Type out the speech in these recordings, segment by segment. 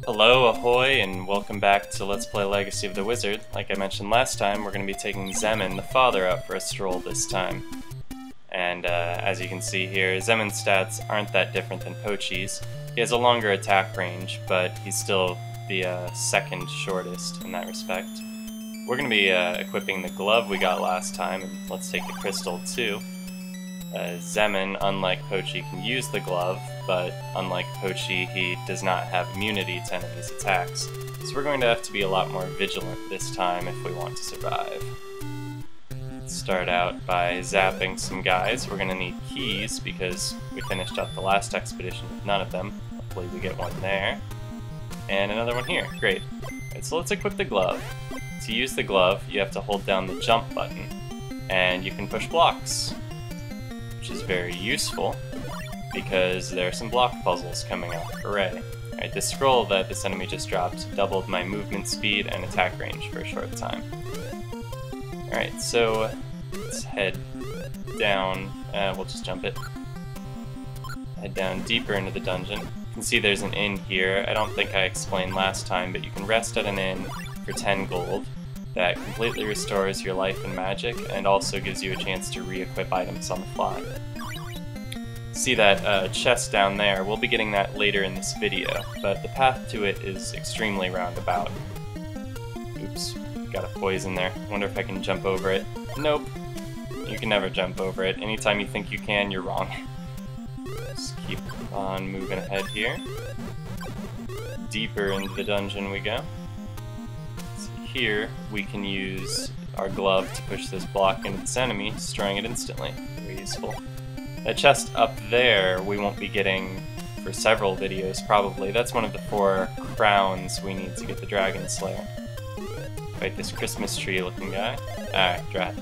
Hello, ahoy, and welcome back to Let's Play Legacy of the Wizard. Like I mentioned last time, we're going to be taking Xemn, the father, out for a stroll this time. And as you can see here, Xemn's stats aren't that different than Pochi's. He has a longer attack range, but he's still the second shortest in that respect. We're going to be equipping the glove we got last time, and let's take the crystal too. Xemn, unlike Pochi, can use the glove, but unlike Pochi, he does not have immunity to enemies' attacks. So we're going to have to be a lot more vigilant this time if we want to survive. Let's start out by zapping some guys. We're going to need keys because we finished up the last expedition with none of them. Hopefully we get one there. And another one here. Great. Alright, so let's equip the glove. To use the glove, you have to hold down the jump button, and you can push blocks, which is very useful because there are some block puzzles coming up. Hooray. Alright, this scroll that this enemy just dropped doubled my movement speed and attack range for a short time. Alright, so let's head down. We'll just jump it. Head down deeper into the dungeon. You can see there's an inn here. I don't think I explained last time, but you can rest at an inn for 10 gold. That completely restores your life and magic, and also gives you a chance to re-equip items on the fly. See that chest down there? We'll be getting that later in this video, but the path to it is extremely roundabout. Oops, got a poison there. Wonder if I can jump over it. Nope, you can never jump over it. Anytime you think you can, you're wrong. Just keep on moving ahead here. Deeper into the dungeon we go. Here, we can use our glove to push this block into this enemy, destroying it instantly. Very useful. That chest up there, we won't be getting for several videos, probably. That's one of the 4 crowns we need to get the Dragon Slayer. Fight this Christmas tree looking guy. Alright, drat.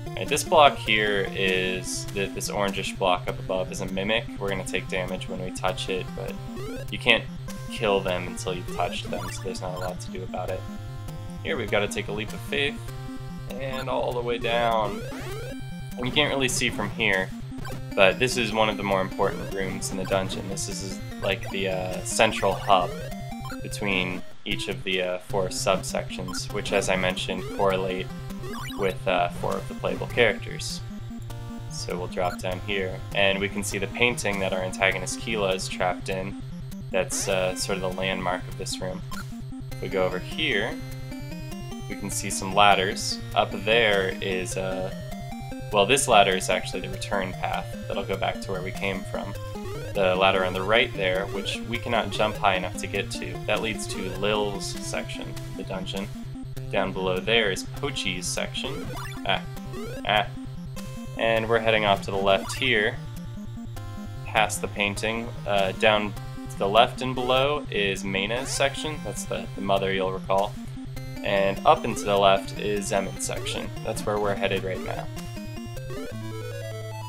Alright, this block here is, this orangish block up above is a mimic. We're going to take damage when we touch it, but you can't kill them until you've touched them, so there's not a lot to do about it. Here we've got to take a leap of faith, and all the way down. And you can't really see from here, but this is one of the more important rooms in the dungeon. This is like the central hub between each of the 4 subsections, which, as I mentioned, correlate with 4 of the playable characters. So we'll drop down here, and we can see the painting that our antagonist Keela is trapped in. That's sort of the landmark of this room. If we go over here, we can see some ladders. Up there is well, this ladder is actually the return path that'll go back to where we came from. The ladder on the right there, which we cannot jump high enough to get to, that leads to Lil's section of the dungeon. Down below there is Pochi's section. And we're heading off to the left here, past the painting. Down to the left and below is Mayna's section. That's the mother, you'll recall. And up and to the left is Xemn's section. That's where we're headed right now.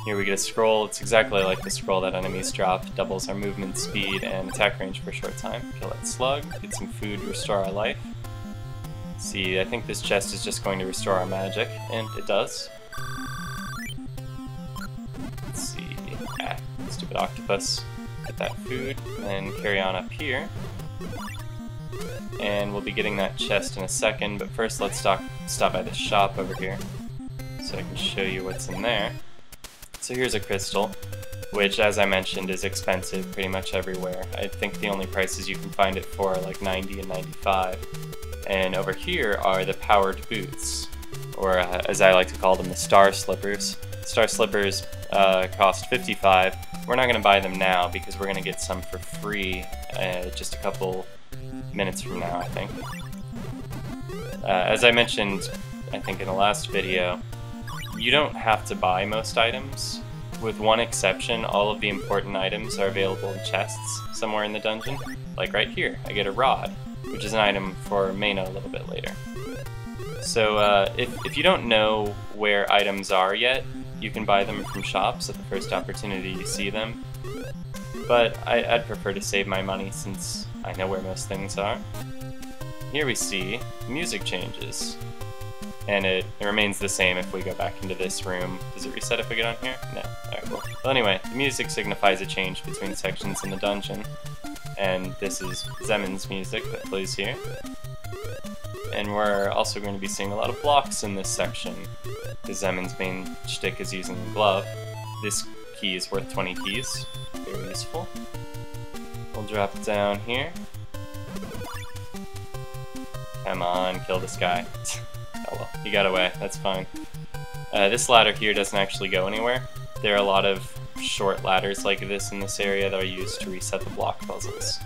Here we get a scroll. It's exactly like the scroll that enemies drop. Doubles our movement speed and attack range for a short time. Kill that slug, get some food to restore our life. See, I think this chest is just going to restore our magic, and it does. Let's see. Stupid octopus. Get that food, and carry on up here. And we'll be getting that chest in a second, but first let's stop by this shop over here so I can show you what's in there. So here's a crystal, which, as I mentioned, is expensive pretty much everywhere. I think the only prices you can find it for are like 90 and 95. And over here are the powered boots, or as I like to call them, the star slippers. Star slippers cost 55. We're not going to buy them now because we're going to get some for free just a couple minutes from now, I think. As I mentioned, I think in the last video, you don't have to buy most items. With one exception, all of the important items are available in chests somewhere in the dungeon. Like right here, I get a rod, which is an item for Mayna a little bit later. So if you don't know where items are yet, you can buy them from shops at the first opportunity you see them. But I'd prefer to save my money since I know where most things are. Here we see music changes. And it remains the same if we go back into this room. Does it reset if we get on here? No. Alright, cool. Well, anyway, the music signifies a change between sections in the dungeon. and this is Xemn's music that plays here. And we're also going to be seeing a lot of blocks in this section, because Xemn's main shtick is using the glove. This key is worth 20 keys, very useful. We'll drop it down here. Come on, kill this guy. Oh well, he got away, that's fine. This ladder here doesn't actually go anywhere. There are a lot of short ladders like this in this area that are used to reset the block puzzles.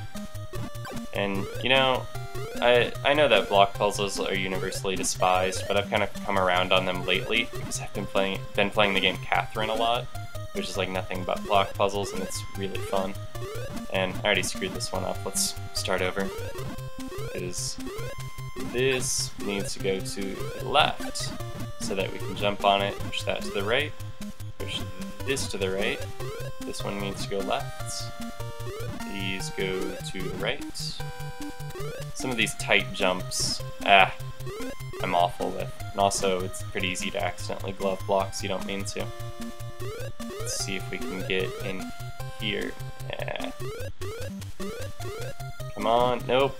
And, you know, I know that block puzzles are universally despised, but I've kind of come around on them lately because I've been playing the game Catherine a lot, which is like nothing but block puzzles, and it's really fun. And I already screwed this one up. Let's start over. Because this needs to go to the left so that we can jump on it, push that to the right, push this to the right. This one needs to go left. These go to the right. Some of these tight jumps, I'm awful with. And also, it's pretty easy to accidentally glove blocks you don't mean to. Let's see if we can get in here. Come on, nope.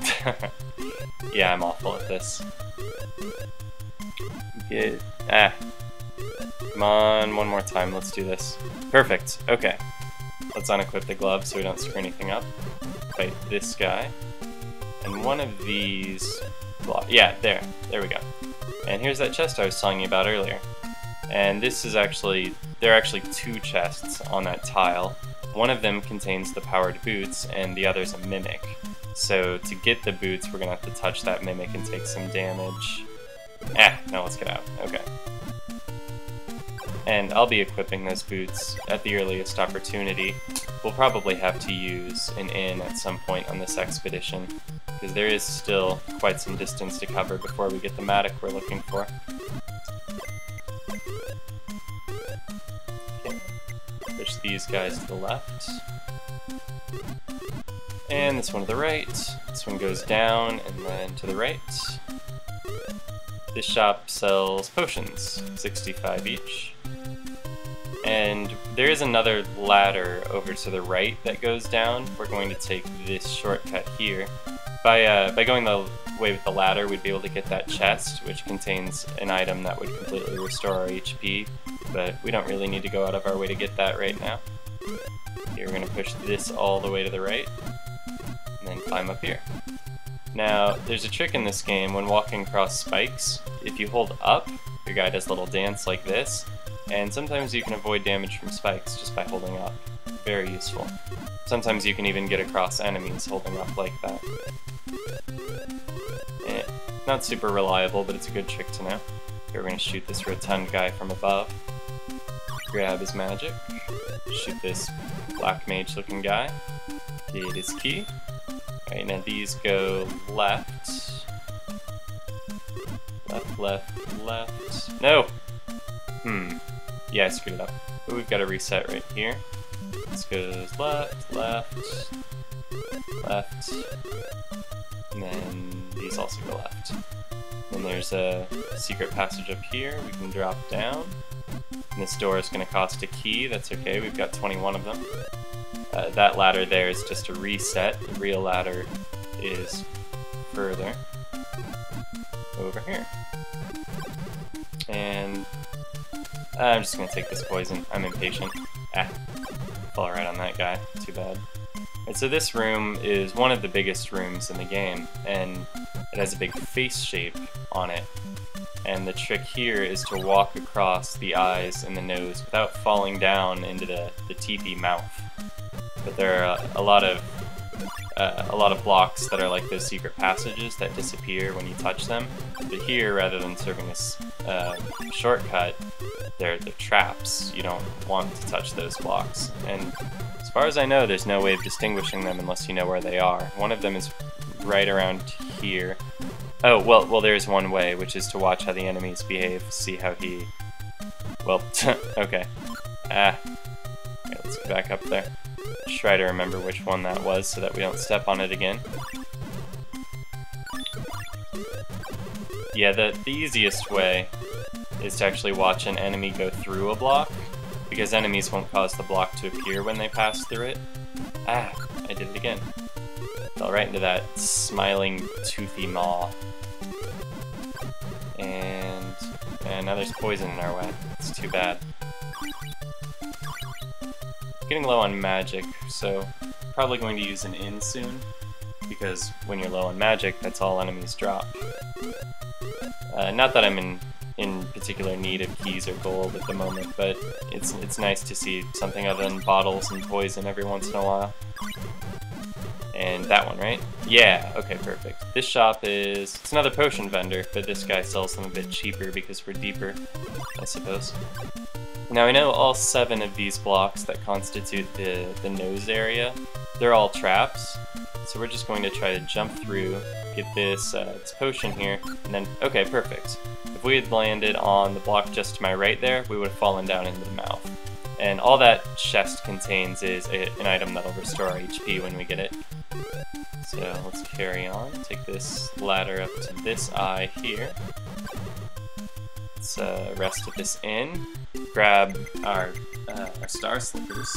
Yeah, I'm awful at this. Come on, one more time, let's do this. Perfect, okay. Let's unequip the glove so we don't screw anything up. Fight this guy. And one of these... yeah, there we go. And here's that chest I was telling you about earlier. And this is actually... there are actually two chests on that tile. One of them contains the powered boots, and the other's a mimic. So to get the boots, we're gonna have to touch that mimic and take some damage. No, let's get out. Okay. And I'll be equipping those boots at the earliest opportunity. We'll probably have to use an inn at some point on this expedition, because there is still quite some distance to cover before we get the mattock we're looking for. Okay. Push these guys to the left. And this one to the right. This one goes down and then to the right. This shop sells potions, 65 each. And there is another ladder over to the right that goes down. We're going to take this shortcut here. By going the way with the ladder, we'd be able to get that chest, which contains an item that would completely restore our HP, but we don't really need to go out of our way to get that right now. Here we're going to push this all the way to the right, and then climb up here. Now, there's a trick in this game when walking across spikes. If you hold up, your guy does a little dance like this, and sometimes you can avoid damage from spikes just by holding up. Very useful. Sometimes you can even get across enemies holding up like that. Not super reliable, but it's a good trick to know. Here we're going to shoot this rotund guy from above. Grab his magic. Shoot this black mage looking guy. Get his key. Alright, now these go left. Left, left, left. No! Yeah, I screwed it up. But we've got to reset right here. This goes left, left, left, and then these also go left. And there's a secret passage up here. We can drop down. And this door is going to cost a key. That's okay, we've got 21 of them. That ladder there is just a reset. The real ladder is further over here. And I'm just going to take this poison. I'm impatient. Fall right on that guy. Too bad. And so this room is one of the biggest rooms in the game, and it has a big face shape on it. And the trick here is to walk across the eyes and the nose without falling down into the teepee mouth. But there are a lot of blocks that are like those secret passages that disappear when you touch them. But here, rather than serving as a shortcut, they're traps. You don't want to touch those blocks. And as far as I know, there's no way of distinguishing them unless you know where they are. One of them is right around here. Oh, well, there's one way, which is to watch how the enemies behave, see how he... Well, okay. Okay, let's go back up there. Try to remember which one that was so that we don't step on it again. Yeah, the easiest way is to actually watch an enemy go through a block, because enemies won't cause the block to appear when they pass through it. I did it again. Fell right into that smiling, toothy maw. And now there's poison in our way. It's too bad. Getting low on magic, so probably going to use an inn soon, because when you're low on magic, that's all enemies drop. Not that I'm in particular need of keys or gold at the moment, but it's nice to see something other than bottles and poison every once in a while. And that one, right? Yeah, okay, perfect. This shop it's another potion vendor, but this guy sells them a bit cheaper because we're deeper, I suppose. Now I know all 7 of these blocks that constitute the nose area, they're all traps, so we're just going to try to jump through, get this potion here, and then, okay, perfect. If we had landed on the block just to my right there, we would have fallen down into the mouth. And all that chest contains is an item that'll restore our HP when we get it. So let's carry on, take this ladder up to this eye here. Let's rest at this inn, grab our star slippers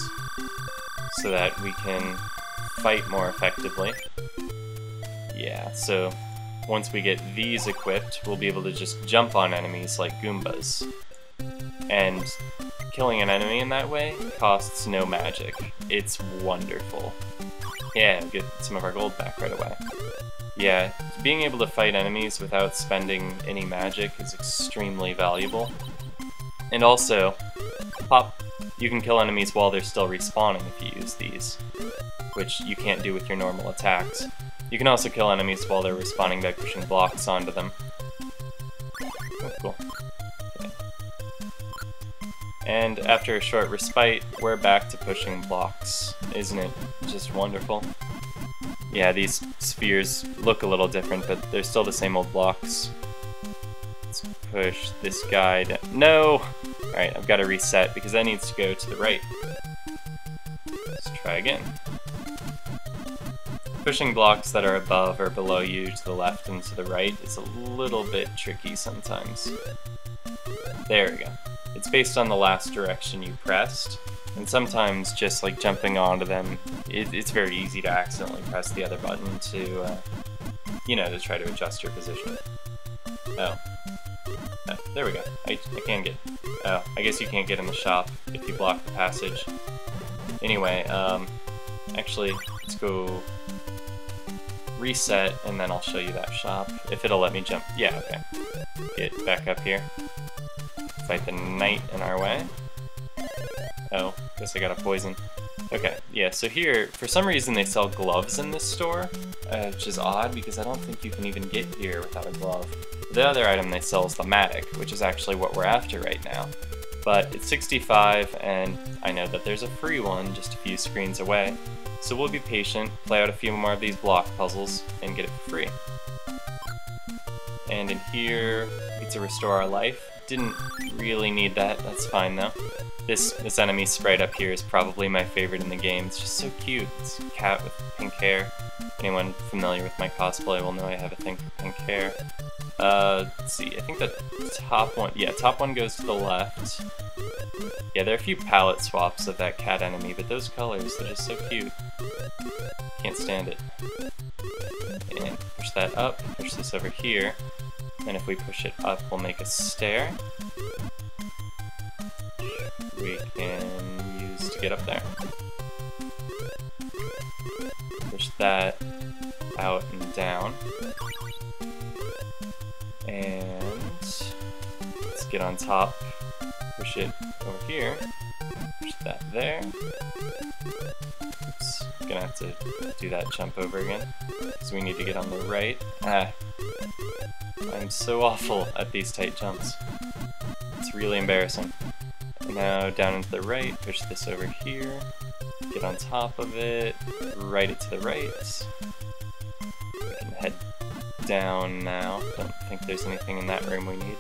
so that we can fight more effectively. Yeah, so once we get these equipped, we'll be able to just jump on enemies like Goombas. And killing an enemy in that way costs no magic. It's wonderful. Yeah, get some of our gold back right away. Yeah, being able to fight enemies without spending any magic is extremely valuable. And also, you can kill enemies while they're still respawning if you use these, which you can't do with your normal attacks. You can also kill enemies while they're respawning by pushing blocks onto them. Oh, cool. Okay. And after a short respite, we're back to pushing blocks. Isn't it just wonderful? Yeah, these spheres look a little different, but they're still the same old blocks. Let's push this guy down. No! Alright, I've got to reset because that needs to go to the right. Let's try again. Pushing blocks that are above or below you to the left and to the right is a little bit tricky sometimes. There we go. It's based on the last direction you pressed, and sometimes just like jumping onto them, it's very easy to accidentally press the other button to, you know, to try to adjust your position. Oh, there we go. I can get. Oh, I guess you can't get in the shop if you block the passage. Anyway, actually, let's go reset, and then I'll show you that shop, if it'll let me jump. Yeah, okay. Get back up here. Fight the knight in our way. Oh, guess I got a poison. Okay, yeah, so here, for some reason they sell gloves in this store, which is odd because I don't think you can even get here without a glove. The other item they sell is the mattock, which is actually what we're after right now. But it's 65, and I know that there's a free one just a few screens away. So we'll be patient, play out a few more of these block puzzles, and get it for free. And in here, we get to restore our life. Didn't really need that, that's fine though. This enemy sprite up here is probably my favorite in the game. It's just so cute. It's a cat with pink hair. Anyone familiar with my cosplay will know I have a thing for pink hair. Let's see, I think the top one, yeah, top one goes to the left. Yeah, there are a few palette swaps of that cat enemy, but those colors, they're just so cute. Can't stand it. And push that up, push this over here, and if we push it up, we'll make a stair. We can use to get up there. Push that out and down. And let's get on top, push it over here, push that there. Oops, gonna have to do that jump over again, because we need to get on the right. I'm so awful at these tight jumps. It's really embarrassing. And now down into the right, push this over here, get on top of it, right it to the right. We can head down now. Don't think there's anything in that room we need.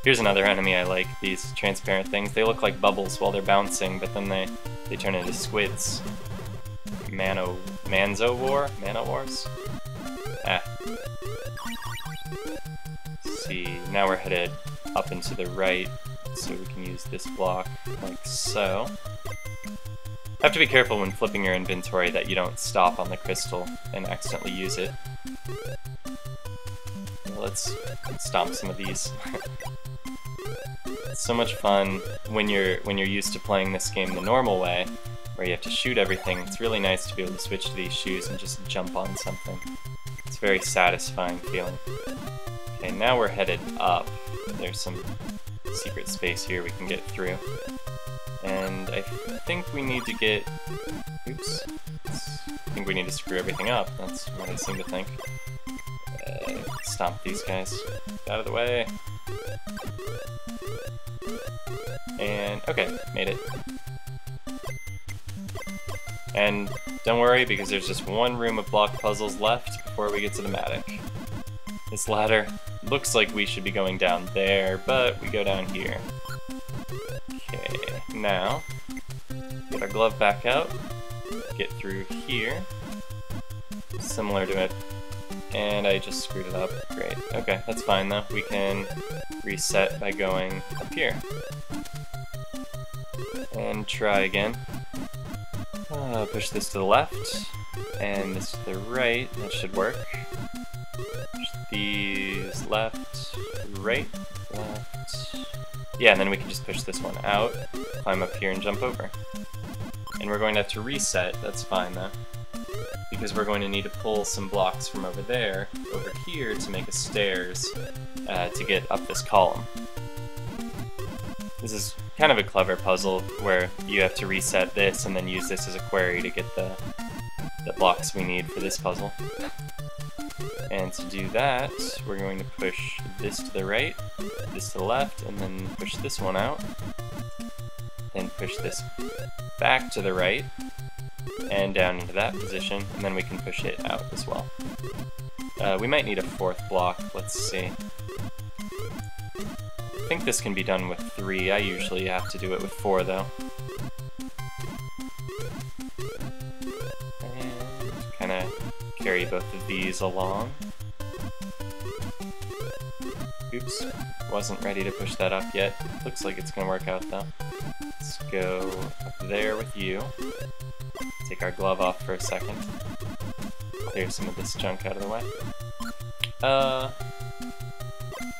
Here's another enemy I like, these transparent things. They look like bubbles while they're bouncing, but then they turn into squids. Manowars? See, now we're headed up and to the right, so we can use this block like so. Have to be careful when flipping your inventory that you don't stop on the crystal and accidentally use it. Let's stomp some of these. It's so much fun when you're used to playing this game the normal way, where you have to shoot everything. It's really nice to be able to switch to these shoes and just jump on something. It's a very satisfying feeling. Okay, now we're headed up. There's some secret space here we can get through. And I think we need to get... Oops. I think we need to screw everything up. That's what I seem to think. Stomp these guys. Get out of the way. And, okay, made it. And don't worry, because there's just one room of block puzzles left before we get to the mattock. This ladder looks like we should be going down there, but we go down here. Okay, now, get our glove back out, get through here, similar to it, and I just screwed it up. Great. Okay, that's fine though. We can reset by going up here. And try again. Push this to the left, and this to the right. That should work. Push these left, right, left. Yeah, and then we can just push this one out, climb up here, and jump over. And we're going to have to reset. That's fine though, because we're going to need to pull some blocks from over there over here to make a stairs to get up this column. This is kind of a clever puzzle where you have to reset this and then use this as a query to get the blocks we need for this puzzle. And to do that, we're going to push this to the right, this to the left, and then push this one out. Then push this back to the right, and down into that position, and then we can push it out as well. We might need a fourth block, let's see. I think this can be done with 3, I usually have to do it with 4 though. And kind of carry both of these along. Oops, wasn't ready to push that up yet. Looks like it's gonna work out though. Let's go up there with you. Take our glove off for a second. Clear some of this junk out of the way.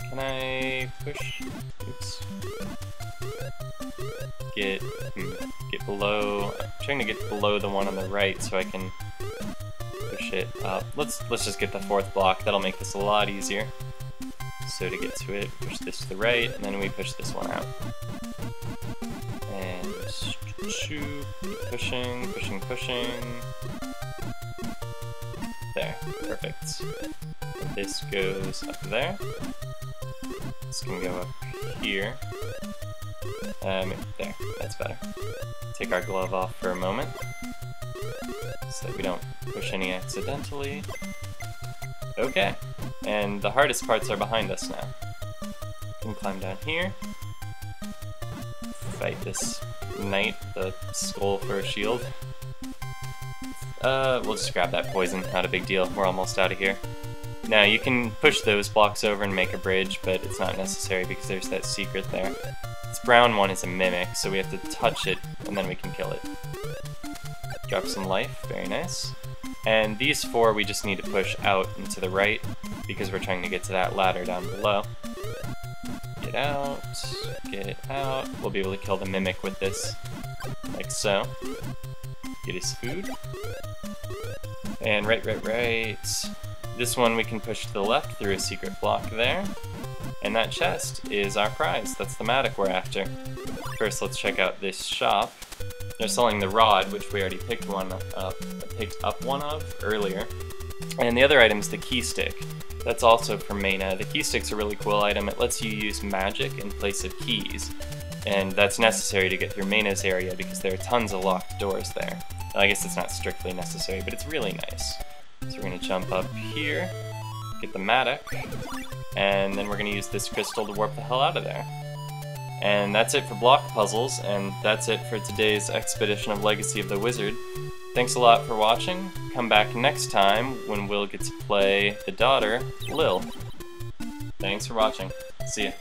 Can I push? Oops. Get below. I'm trying to get below the one on the right so I can push it up. Let's just get the fourth block. That'll make this a lot easier. So to get to it, push this to the right, and then we push this one out. And keep pushing, pushing, pushing. There, perfect. And this goes up there. This can go up here. There, that's better. Take our glove off for a moment, so that we don't push any accidentally. Okay, and the hardest parts are behind us now. We can climb down here. Fight this knight, the skull for a shield. We'll just grab that poison, not a big deal, we're almost out of here. Now, you can push those blocks over and make a bridge, but it's not necessary because there's that secret there. This brown one is a mimic, so we have to touch it, and then we can kill it. Drop some life, very nice. And these 4 we just need to push out and to the right, because we're trying to get to that ladder down below. Get out, get out. We'll be able to kill the mimic with this, like so. Get his food. And right. This one we can push to the left through a secret block there. And that chest is our prize. That's the mattock we're after. First, let's check out this shop. They're selling the rod, which we already picked up one of earlier. And the other item is the key stick. That's also from Mana. The key stick's a really cool item. It lets you use magic in place of keys. And that's necessary to get through Mana's area because there are tons of locked doors there. I guess it's not strictly necessary, but it's really nice. So we're going to jump up here, get the mattock, and then we're going to use this crystal to warp the hell out of there. And that's it for block puzzles, and that's it for today's expedition of Legacy of the Wizard. Thanks a lot for watching. Come back next time when we'll get to play the daughter, Lil. Thanks for watching. See ya.